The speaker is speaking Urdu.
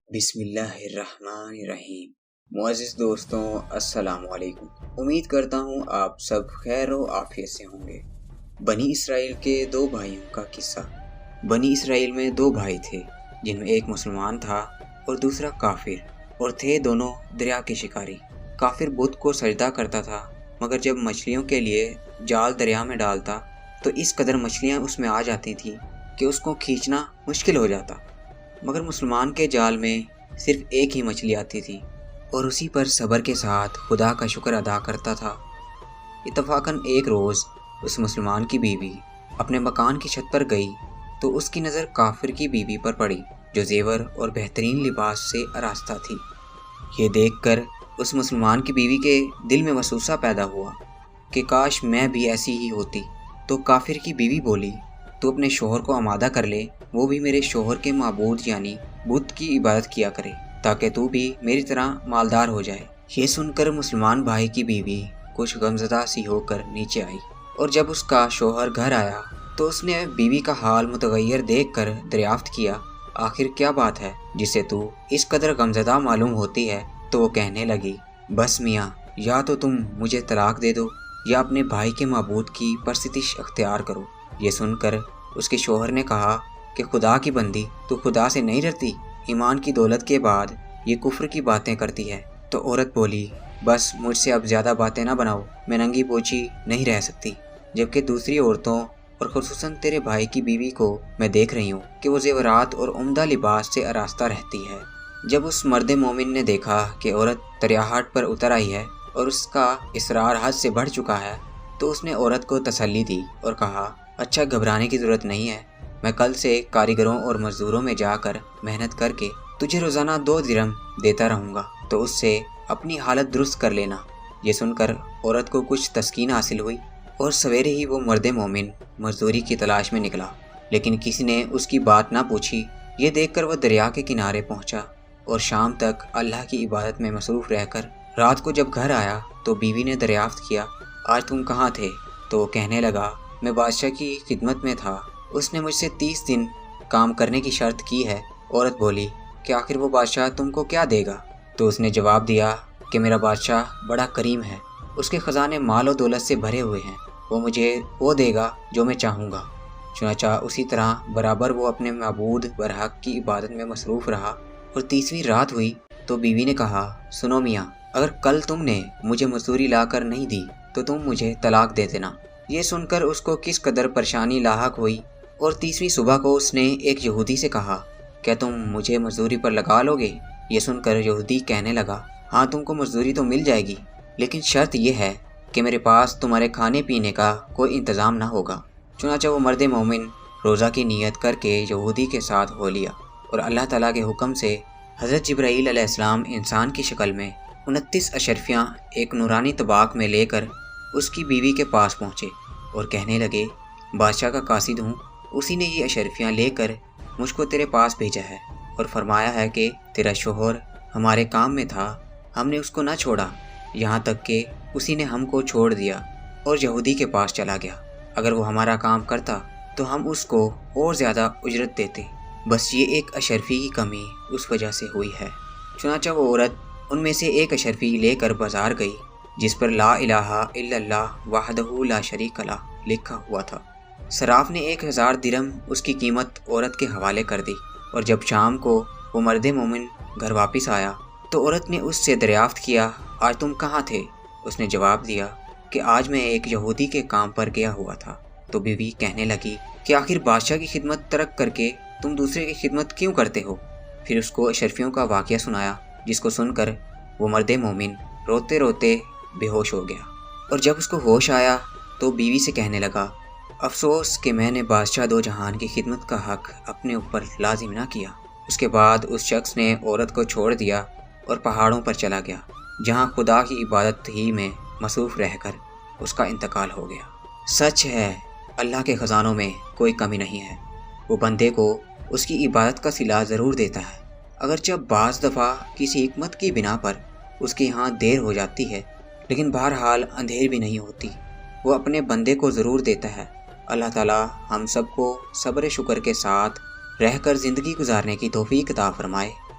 بسم اللہ الرحمن الرحیم۔ معزز دوستوں، السلام علیکم۔ امید کرتا ہوں آپ سب خیر و عافیت سے ہوں گے۔ بنی اسرائیل کے دو بھائیوں کا قصہ۔ بنی اسرائیل میں دو بھائی تھے جن میں ایک مسلمان تھا اور دوسرا کافر، اور تھے دونوں دریا کے شکاری۔ کافر بت کو سجدہ کرتا تھا، مگر جب مچھلیوں کے لیے جال دریا میں ڈالتا تو اس قدر مچھلیاں اس میں آ جاتی تھیں کہ اس کو کھینچنا مشکل ہو جاتا۔ مگر مسلمان کے جال میں صرف ایک ہی مچھلی آتی تھی اور اسی پر صبر کے ساتھ خدا کا شکر ادا کرتا تھا۔ اتفاقاً ایک روز اس مسلمان کی بیوی اپنے مکان کی چھت پر گئی تو اس کی نظر کافر کی بیوی پر پڑی جو زیور اور بہترین لباس سے آراستہ تھی۔ یہ دیکھ کر اس مسلمان کی بیوی کے دل میں وسوسہ پیدا ہوا کہ کاش میں بھی ایسی ہی ہوتی۔ تو کافر کی بیوی بولی، تو اپنے شوہر کو آمادہ کر لے، وہ بھی میرے شوہر کے معبود یعنی بت کی عبادت کیا کرے تاکہ تو بھی میری طرح مالدار ہو جائے۔ یہ سن کر مسلمان بھائی کی بیوی کچھ غمزدہ سی ہو کر نیچے آئی، اور جب اس کا شوہر گھر آیا تو اس نے بیوی کا حال متغیر دیکھ کر دریافت کیا، آخر کیا بات ہے جس سے تو اس قدر غمزدہ معلوم ہوتی ہے؟ تو وہ کہنے لگی، بس میاں، یا تو تم مجھے طلاق دے دو یا اپنے بھائی کے معبود کی پرستش اختیار کرو۔ یہ سن کر اس کے شوہر نے کہا کہ خدا کی بندی، تو خدا سے نہیں ڈرتی؟ ایمان کی دولت کے بعد یہ کفر کی باتیں کرتی ہے۔ تو عورت بولی، بس مجھ سے اب زیادہ باتیں نہ بناؤ، میں ننگی پوچھی نہیں رہ سکتی، جبکہ دوسری عورتوں اور خصوصاً تیرے بھائی کی بیوی کو میں دیکھ رہی ہوں کہ وہ زیورات اور عمدہ لباس سے آراستہ رہتی ہے۔ جب اس مرد مومن نے دیکھا کہ عورت دریاہٹ پر اتر آئی ہے اور اس کا اصرار حد سے بڑھ چکا ہے تو اس نے عورت کو تسلی دی اور کہا، اچھا، گھبرانے کی ضرورت نہیں ہے، میں کل سے کاریگروں اور مزدوروں میں جا کر محنت کر کے تجھے روزانہ 2 درہم دیتا رہوں گا، تو اس سے اپنی حالت درست کر لینا۔ یہ سن کر عورت کو کچھ تسکین حاصل ہوئی اور سویرے ہی وہ مرد مومن مزدوری کی تلاش میں نکلا، لیکن کسی نے اس کی بات نہ پوچھی۔ یہ دیکھ کر وہ دریا کے کنارے پہنچا اور شام تک اللہ کی عبادت میں مصروف رہ کر رات کو جب گھر آیا تو بیوی نے دریافت کیا، آج تم کہاں تھے؟ تو وہ کہنے لگا، میں بادشاہ کی خدمت میں تھا، اس نے مجھ سے 30 دن کام کرنے کی شرط کی ہے۔ عورت بولی کہ آخر وہ بادشاہ تم کو کیا دے گا؟ تو اس نے جواب دیا کہ میرا بادشاہ بڑا کریم ہے، اس کے خزانے مال و دولت سے بھرے ہوئے ہیں، وہ مجھے وہ دے گا جو میں چاہوں گا۔ چنانچہ اسی طرح برابر وہ اپنے معبود برحق کی عبادت میں مصروف رہا، اور 30ویں رات ہوئی تو بیوی نے کہا، سنو میاں، اگر کل تم نے مجھے مزدوری لا کر نہیں دی تو تم مجھے طلاق دے دینا۔ یہ سن کر اس کو کس قدر پریشانی لاحق ہوئی، اور 30ویں صبح کو اس نے ایک یہودی سے کہا، کیا تم مجھے مزدوری پر لگا لو گے؟ یہ سن کر یہودی کہنے لگا، ہاں، تم کو مزدوری تو مل جائے گی، لیکن شرط یہ ہے کہ میرے پاس تمہارے کھانے پینے کا کوئی انتظام نہ ہوگا۔ چنانچہ وہ مرد مومن روزہ کی نیت کر کے یہودی کے ساتھ ہو لیا، اور اللہ تعالیٰ کے حکم سے حضرت جبرائیل علیہ السلام انسان کی شکل میں 29 اشرفیاں ایک نورانی طباق میں لے کر اس کی بیوی کے پاس پہنچے اور کہنے لگے، بادشاہ کا قاصد ہوں، اسی نے یہ اشرفیاں لے کر مجھ کو تیرے پاس بھیجا ہے اور فرمایا ہے کہ تیرا شوہر ہمارے کام میں تھا، ہم نے اس کو نہ چھوڑا، یہاں تک کہ اسی نے ہم کو چھوڑ دیا اور یہودی کے پاس چلا گیا۔ اگر وہ ہمارا کام کرتا تو ہم اس کو اور زیادہ اجرت دیتے، بس یہ ایک اشرفی کی کمی اس وجہ سے ہوئی ہے۔ چنانچہ وہ عورت ان میں سے ایک اشرفی لے کر بازار گئی جس پر لا الہ الا اللہ وحدہ لا شریک لہ لکھا ہوا تھا۔ صراف نے 1000 درہم اس کی قیمت عورت کے حوالے کر دی، اور جب شام کو وہ مرد مومن گھر واپس آیا تو عورت نے اس سے دریافت کیا، آج تم کہاں تھے؟ اس نے جواب دیا کہ آج میں ایک یہودی کے کام پر گیا ہوا تھا۔ تو بیوی کہنے لگی کہ آخر بادشاہ کی خدمت ترک کر کے تم دوسرے کی خدمت کیوں کرتے ہو؟ پھر اس کو اشرفیوں کا واقعہ سنایا، جس کو سن کر وہ مرد مومن روتے روتے بے ہوش ہو گیا، اور جب اس کو ہوش آیا تو بیوی سے کہنے لگا، افسوس کہ میں نے بادشاہ دو جہان کی خدمت کا حق اپنے اوپر لازم نہ کیا۔ اس کے بعد اس شخص نے عورت کو چھوڑ دیا اور پہاڑوں پر چلا گیا، جہاں خدا کی عبادت ہی میں مصروف رہ کر اس کا انتقال ہو گیا۔ سچ ہے، اللہ کے خزانوں میں کوئی کمی نہیں ہے، وہ بندے کو اس کی عبادت کا صلہ ضرور دیتا ہے، اگرچہ بعض دفعہ کسی حکمت کی بنا پر اس کے یہاں دیر ہو جاتی ہے، لیکن بہرحال اندھیر بھی نہیں ہوتی، وہ اپنے بندے کو ضرور دیتا ہے۔ اللہ تعالیٰ ہم سب کو صبر شکر کے ساتھ رہ کر زندگی گزارنے کی توفیق عطا فرمائے۔